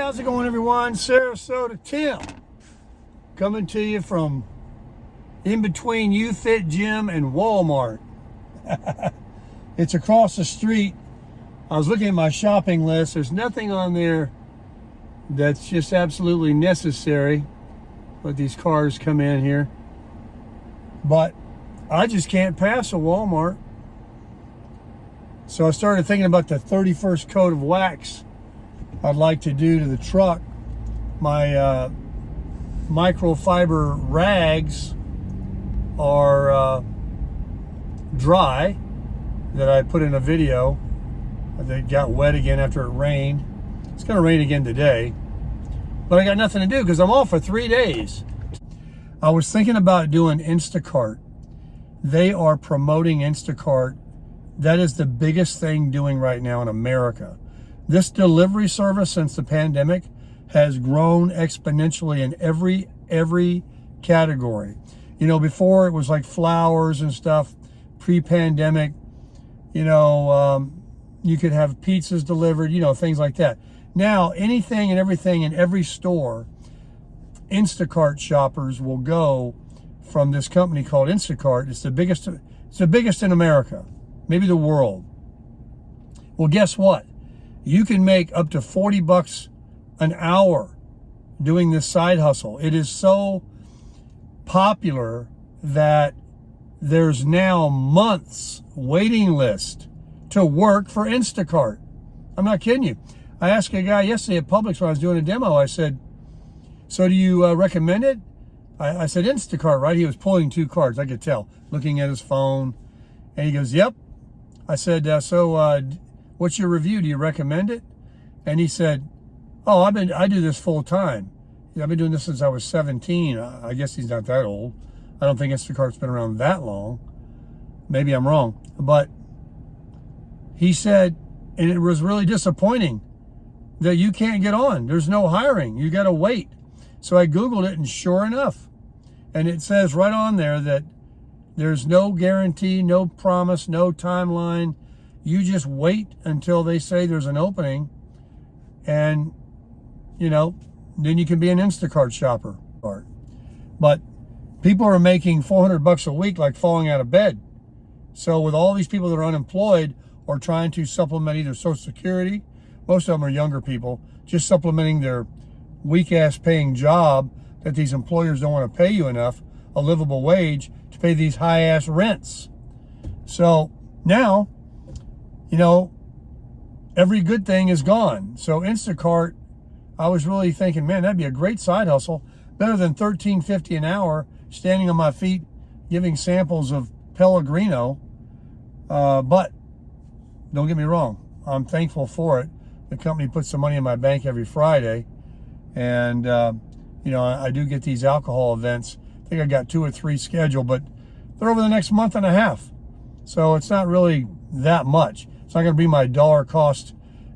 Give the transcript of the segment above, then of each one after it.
how's it going, everyone? Sarasota Tim coming to you from in between UFit Gym and Walmart. It's across the street. I was looking at my shopping list. There's nothing on there that's just absolutely necessary. Let these cars come in here. But I just can't pass a Walmart. So I started thinking about the 31st coat of wax I'd like to do to the truck. My microfiber rags are dry that I put in a video. They got wet again after it rained. It's going to rain again today. But I got nothing to do because I'm off for 3 days. I was thinking about doing Instacart. They are promoting Instacart. That is the biggest thing doing right now in America. This delivery service since the pandemic has grown exponentially in every category. You know, before it was like flowers and stuff, pre-pandemic, you know, you could have pizzas delivered, you know, things like that. Now, anything and everything in every store, Instacart shoppers will go from this company called Instacart. It's the biggest in America, maybe the world. Well, guess what? You can make up to $40 an hour doing this side hustle. It is so popular that there's now months waiting list to work for Instacart. I'm not kidding you. I asked a guy yesterday at Publix when I was doing a demo. I said, so do you recommend it? I said, Instacart, right? He was pulling two cards. I could tell, looking at his phone. And he goes, yep. I said, what's your review? Do you recommend it? And he said, oh, I do this full time. I've been doing this since I was 17. I guess he's not that old. I don't think Instacart's been around that long. Maybe I'm wrong. But he said, and it was really disappointing that you can't get on. There's no hiring. You got to wait. So I Googled it, and sure enough, and it says right on there that there's no guarantee, no promise, no timeline. You just wait until they say there's an opening, and, you know, then you can be an Instacart shopper. But people are making $400 a week like falling out of bed. So with all these people that are unemployed or trying to supplement either Social Security, most of them are younger people, just supplementing their weak-ass paying job that these employers don't want to pay you enough, a livable wage, to pay these high-ass rents. So now, you know, every good thing is gone. So Instacart, I was really thinking, man, that'd be a great side hustle, better than $13.50 an hour, standing on my feet, giving samples of Pellegrino. But don't get me wrong, I'm thankful for it. The company puts some money in my bank every Friday. And, you know, I do get these alcohol events. I think I got 2 or 3 scheduled, but they're over the next month and a half. So it's not really that much. It's not going to be my dollar cost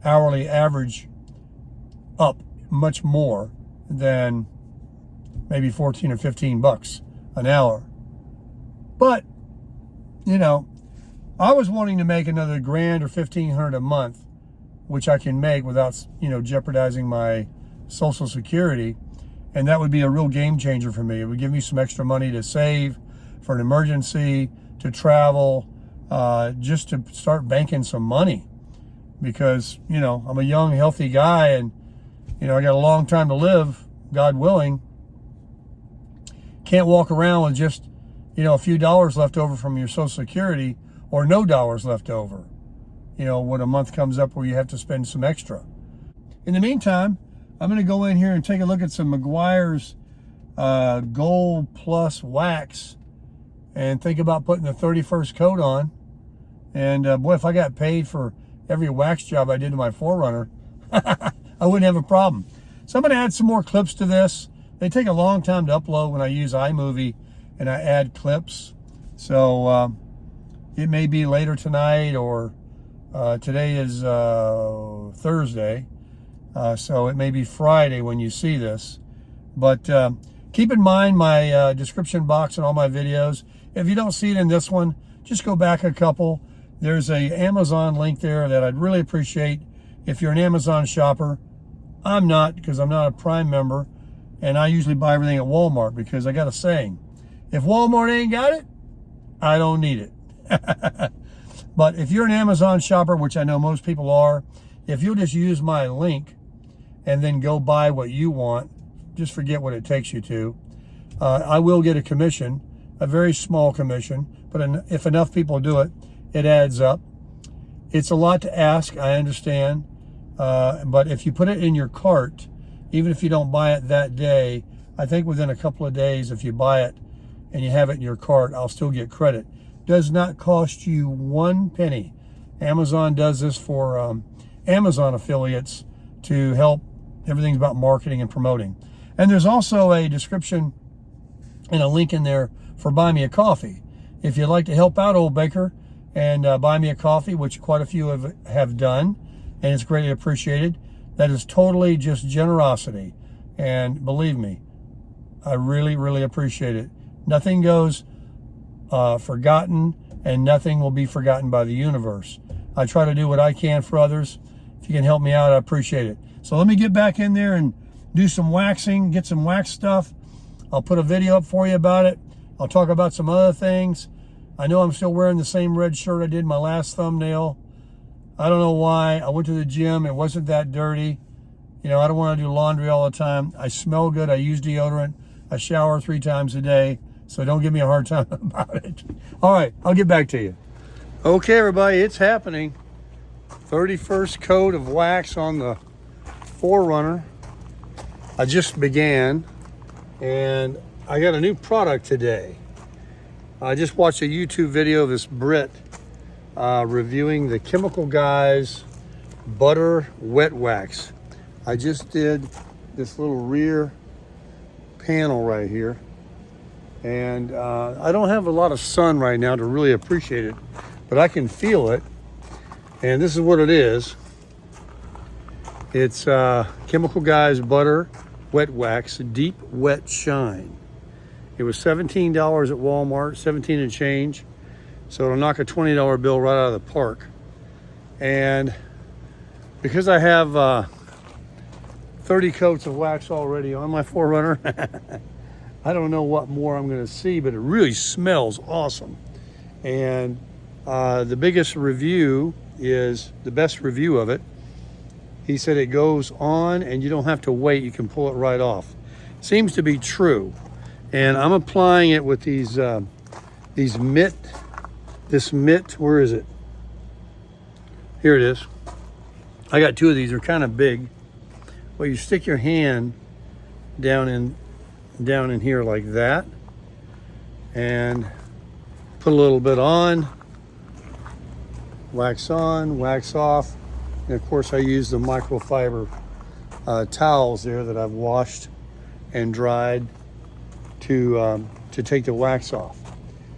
hourly average up much more than maybe 14 or 15 bucks an hour. But, you know, I was wanting to make another $1,000 or $1,500 a month, which I can make without, you know, jeopardizing my Social Security. And that would be a real game changer for me. It would give me some extra money to save for an emergency, to travel, just to start banking some money. Because, you know, I'm a young, healthy guy, and, you know, I got a long time to live, God willing. Can't walk around with just, you know, a few dollars left over from your Social Security, or no dollars left over, you know, when a month comes up where you have to spend some extra. In the meantime, I'm going to go in here and take a look at some Meguiar's Gold Plus wax and think about putting the 31st coat on. And boy, if I got paid for every wax job I did to my 4Runner, I wouldn't have a problem. So I'm going to add some more clips to this. They take a long time to upload when I use iMovie and I add clips. So it may be later tonight, or today is Thursday. So it may be Friday when you see this. But keep in mind my description box and all my videos. If you don't see it in this one, just go back a couple. There's a Amazon link there that I'd really appreciate. If you're an Amazon shopper, I'm not, because I'm not a Prime member, and I usually buy everything at Walmart because I got a saying, if Walmart ain't got it, I don't need it. But if you're an Amazon shopper, which I know most people are, if you'll just use my link and then go buy what you want, just forget what it takes you to, I will get a commission, a very small commission, but if enough people do it, it adds up. It's a lot to ask, I understand, but if you put it in your cart, even if you don't buy it that day, I think within a couple of days, if you buy it and you have it in your cart, I'll still get credit. Does not cost you 1 penny. Amazon does this for Amazon affiliates to help. Everything's about marketing and promoting. And there's also a description and a link in there for Buy Me a Coffee. If you'd like to help out Old Baker and buy me a coffee, which quite a few have done, and it's greatly appreciated, that is totally just generosity. And believe me, I really, really appreciate it. Nothing goes forgotten, and nothing will be forgotten by the universe. I try to do what I can for others. If you can help me out, I appreciate it. So let me get back in there and do some waxing, get some wax stuff. I'll put a video up for you about it. I'll talk about some other things. I know I'm still wearing the same red shirt I did in my last thumbnail. I don't know why. I went to the gym. It wasn't that dirty. You know, I don't want to do laundry all the time. I smell good. I use deodorant. I shower 3 times a day. So don't give me a hard time about it. All right, I'll get back to you. Okay, everybody, it's happening. 31st coat of wax on the 4Runner. I just began, and I got a new product today. I just watched a YouTube video of this Brit reviewing the Chemical Guys Butter Wet Wax. I just did this little rear panel right here. And I don't have a lot of sun right now to really appreciate it, but I can feel it. And this is what it is. It's Chemical Guys Butter Wet Wax Deep Wet Shine. It was $17 at Walmart, 17 and change. So it'll knock a $20 bill right out of the park. And because I have 30 coats of wax already on my 4Runner, I don't know what more I'm going to see, but it really smells awesome. And the biggest review is the best review of it. He said it goes on and you don't have to wait. You can pull it right off. Seems to be true. And I'm applying it with these mitt. This mitt, where is it? Here it is. I got 2 of these. They're kind of big. Well, you stick your hand down in here like that and put a little bit on, wax off, and of course I use the microfiber towels there that I've washed and dried to take the wax off.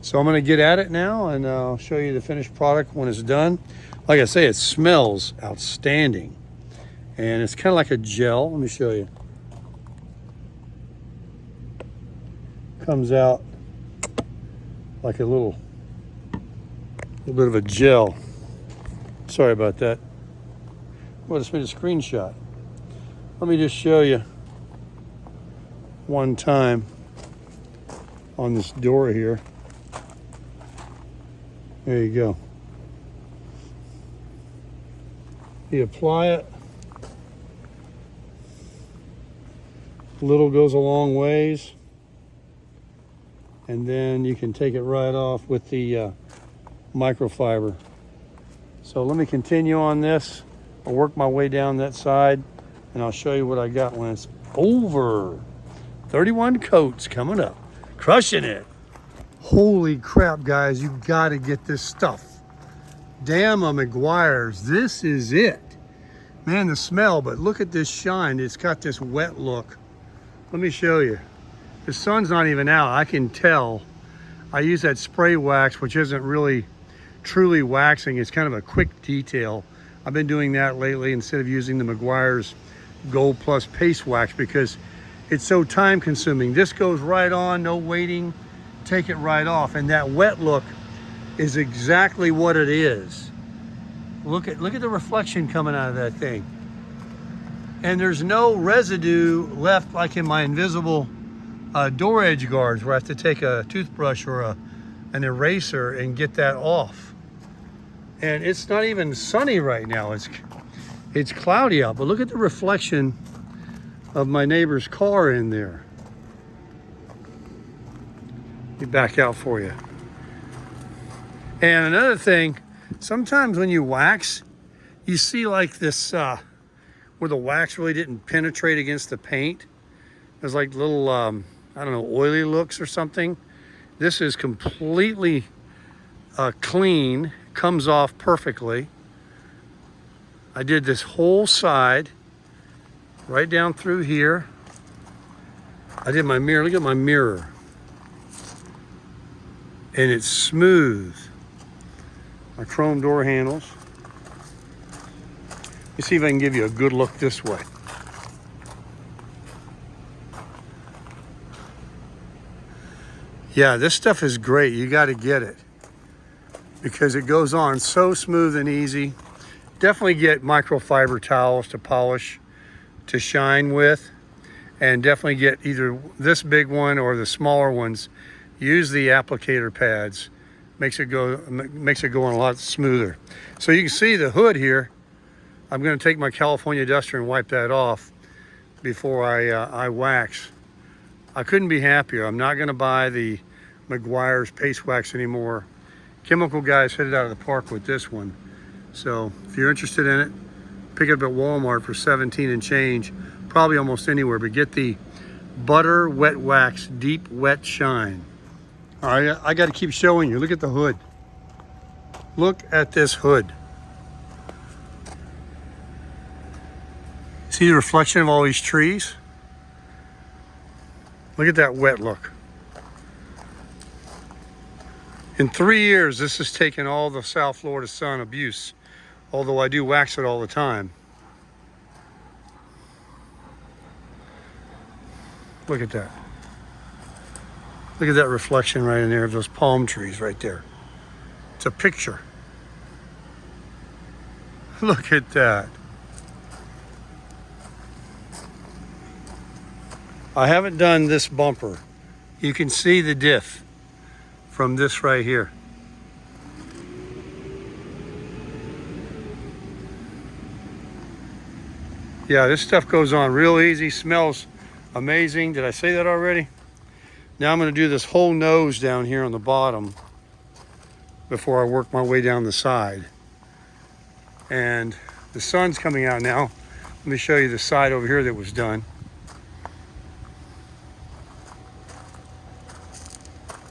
So I'm going to get at it now, and I'll show you the finished product when it's done. Like I say, it smells outstanding, and it's kind of like a gel. Let me show you. Comes out like a little bit of a gel. Sorry about that. Well, I just made a screenshot. Let me just show you one time on this door here. There you go. You apply it. Little goes a long ways. And then you can take it right off with the microfiber. So let me continue on this. I'll work my way down that side, and I'll show you what I got when it's over. 31 coats coming up. Crushing it. Holy crap, guys. You got to get this stuff. Damn, McGuire's. This is it. Man, the smell, but look at this shine. It's got this wet look. Let me show you. The sun's not even out. I can tell. I use that spray wax, which isn't really truly waxing. It's kind of a quick detail. I've been doing that lately instead of using the McGuire's Gold Plus Paste Wax because it's so time consuming. This goes right on, no waiting, take it right off. And that wet look is exactly what it is. Look at the reflection coming out of that thing. And there's no residue left like in my invisible door edge guards where I have to take a toothbrush or an eraser and get that off. And it's not even sunny right now. It's cloudy out, but look at the reflection of my neighbor's car in there. Let me back out for you. And another thing, sometimes when you wax, you see like this, where the wax really didn't penetrate against the paint. There's like little, I don't know, oily looks or something. This is completely clean, comes off perfectly. I did this whole side, right down through here. I did my mirror, look at my mirror. And it's smooth. My chrome door handles. Let me see if I can give you a good look this way. Yeah, this stuff is great. You got to get it because it goes on so smooth and easy. Definitely get microfiber towels to polish, to shine with, and definitely get either this big one or the smaller ones. Use the applicator pads. Makes it go on a lot smoother. So you can see the hood here. I'm going to take my California duster and wipe that off before I wax. I couldn't be happier. I'm not going to buy the Meguiar's paste wax anymore. Chemical Guys hit it out of the park with this one. So if you're interested in it, pick it up at Walmart for 17 and change, probably almost anywhere, but get the Butter Wet Wax Deep Wet Shine. All right, I got to keep showing you. Look at the hood. Look at this hood. See the reflection of all these trees? Look at that wet look. In 3 years, this has taken all the South Florida sun abuse, although I do wax it all the time. Look at that. Look at that reflection right in there of those palm trees right there. It's a picture. Look at that. I haven't done this bumper. You can see the diff from this right here. Yeah, this stuff goes on real easy, smells amazing. Did I say that already? Now I'm going to do this whole nose down here on the bottom before I work my way down the side. And the sun's coming out now. Let me show you the side over here that was done.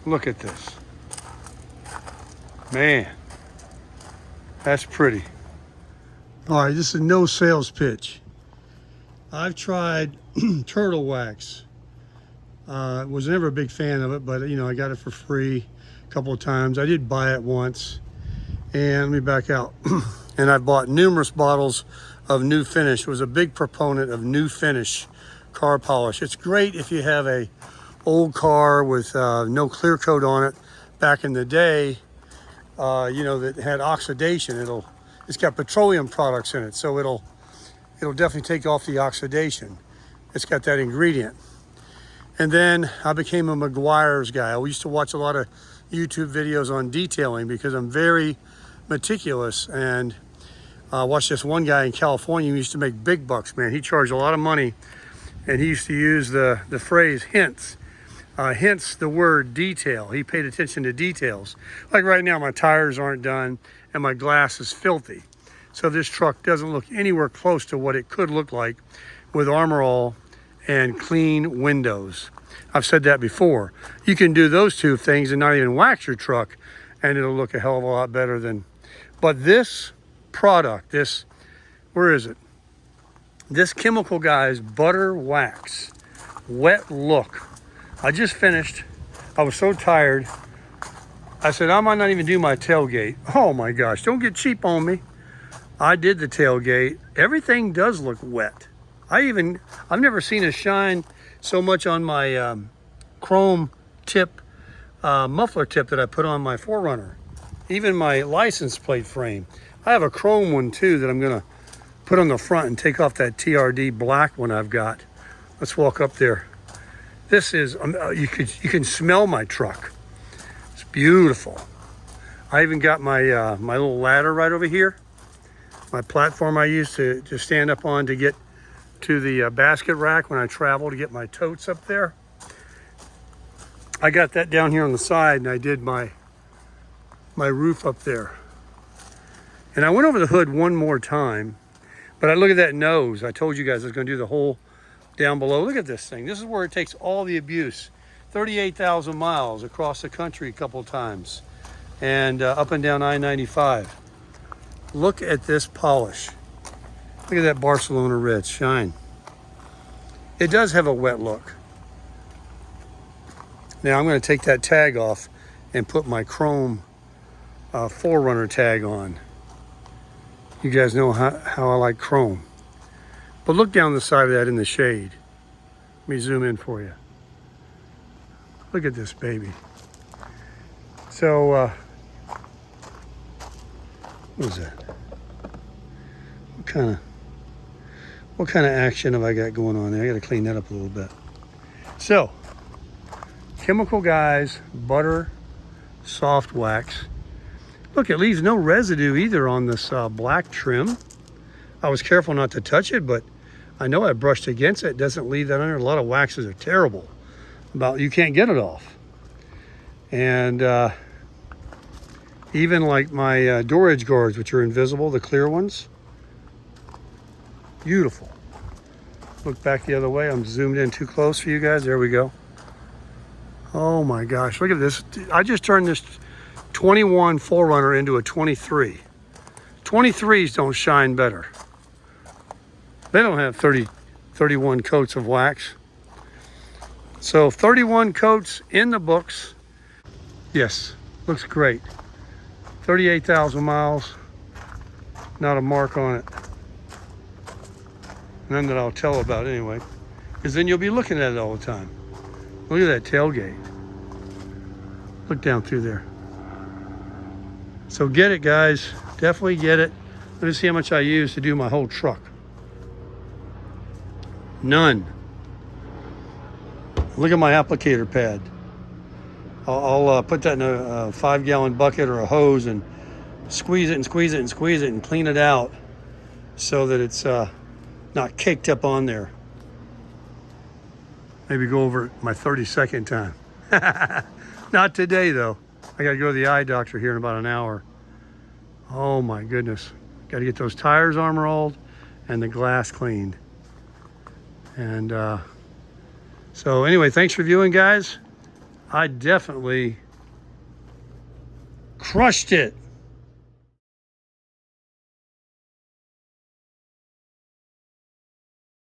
Look at this. Man, that's pretty. All right, this is no sales pitch. I've tried turtle wax. Was never a big fan of it, but you know, I got it for free a couple of times. I did buy it once. And let me back out. And I bought numerous bottles of New Finish. Was a big proponent of New Finish car polish. It's great if you have a old car with no clear coat on it. Back in the day, you know, that had oxidation. It's got petroleum products in it, so it'll definitely take off the oxidation. It's got that ingredient. And then I became a Meguiar's guy. I used to watch a lot of YouTube videos on detailing because I'm very meticulous. And I watched this one guy in California who used to make big bucks, man. He charged a lot of money, and he used to use the phrase hints. Hence the word detail. He paid attention to details. Like right now, my tires aren't done and my glass is filthy. So this truck doesn't look anywhere close to what it could look like with Armor All and clean windows. I've said that before. You can do those two things and not even wax your truck and it'll look a hell of a lot better than. But this product, where is it? This Chemical Guys Butter Wax Wet Look. I just finished. I was so tired. I said, I might not even do my tailgate. Oh my gosh, don't get cheap on me. I did the tailgate. Everything does look wet. I've never seen a shine so much on my chrome tip, muffler tip that I put on my 4Runner. Even my license plate frame. I have a chrome one too that I'm gonna put on the front and take off that TRD black one I've got. Let's walk up there. This is, you can smell my truck. It's beautiful. I even got my my little ladder right over here. My platform I use to stand up on to get to the basket rack when I travel to get my totes up there. I got that down here on the side, and I did my roof up there. And I went over the hood one more time, but I look at that nose. I told you guys I was going to do the whole down below. Look at this thing. This is where it takes all the abuse. 38,000 miles across the country a couple times, and up and down I-95. Look at this polish. Look at that Barcelona red shine. It does have a wet look. Now I'm going to take that tag off and put my chrome 4Runner tag on. You guys know how I like chrome. But look down the side of that in the shade. Let me zoom in for you. Look at this baby. So, what is that? What kind of action have I got going on there? I got to clean that up a little bit. So, Chemical Guys butter soft wax. Look, it leaves no residue either on this black trim. I was careful not to touch it, but I know I brushed against it. It doesn't leave that under. A lot of waxes are terrible. You can't get it off. And even like my door edge guards, which are invisible, the clear ones, beautiful. Look back the other way. I'm zoomed in too close for you guys. There we go. Oh my gosh, look at this. I just turned this 21 4Runner into a 23. 23s don't shine better. They don't have 31 coats of wax. So 31 coats in the books. Yes, looks great. 38,000 miles, not a mark on it. None that I'll tell about anyway, because then you'll be looking at it all the time. Look at that tailgate. Look down through there. So get it, guys. Definitely get it. Let me see how much I use to do my whole truck. None. Look at my applicator pad. I'll put that in a 5-gallon bucket or a hose and squeeze it and squeeze it and squeeze it and clean it out so that it's not caked up on there. Maybe go over it my 32nd time. Not today, though. I got to go to the eye doctor here in about an hour. Oh, my goodness. Got to get those tires armor-rolled and the glass cleaned. And so anyway, thanks for viewing, guys. I definitely crushed it.